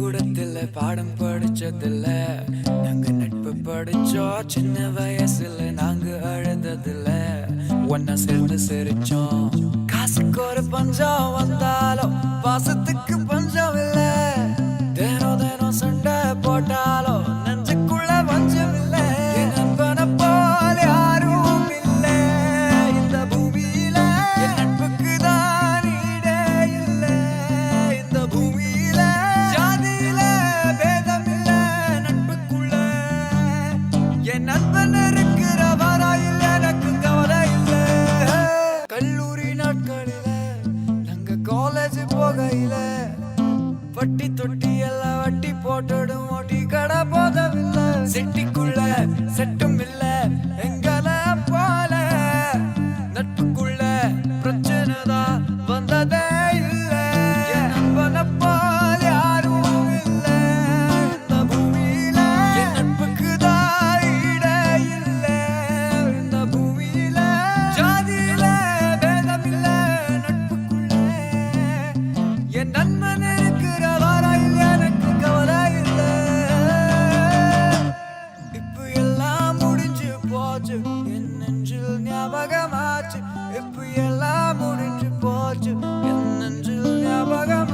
பள்ளிக்கூடத்துல பாடம் படிச்சதில்ல, நாங்க நட்பு படிச்சோம். சின்ன வயசுல நாங்க அழுததில்ல, ஒன்னா சேர்ந்து சிரிச்சோம். காசுக்கு ஒரு பஞ்சம் வந்தாலும் பாசத்துக்கு பஞ்சம் இல்ல. தினம் தினம் சண்டை போட்டாலும் நெஞ்சுக்குள்ள பஞ்சம் இல்ல. என் நண்பனை போல யாரும் இல்ல இந்த பூமியில. என் நட்புக்கு தான் ஈடே இல்ல இந்த பூமியில. ஜாதியில பேதம் இல்ல நட்புக்குள்ள. என் நண்பன் இருக்கிற வரையில் எனக்கு கவலை இல்ல. கல்லூரி நாட்களில நாங்க காலேஜ் போகையில வட்டி தொட்டி எல்லாம் வட்டி போட்டுடும். ஓட்டி கடை போதவில்லை. செட்டிக்குள்ள செட்டும் இல்ல எங்கள போல. நட்புக்குள்ள பிரச்சனை தான் வந்ததே இல்ல. என் நண்பனை போல யாரும் இல்ல இந்த பூமியில. என் நட்புக்கு தான் ஈடே இல்ல இந்த பூமியில. ஜாதியில பேதம் இல்ல நட்புக்குள்ள. என் நண்பன் இருக்கிற வரையில் எனக்கு கவலை இல்ல. இப்ப எல்லாம் முடிஞ்சு போச்சு, என் நெஞ்சில் ஞாபகமாச்சு. இப்ப எல்லாம் முடிஞ்சு போச்சு, என் நெஞ்சில் ஞாபகம்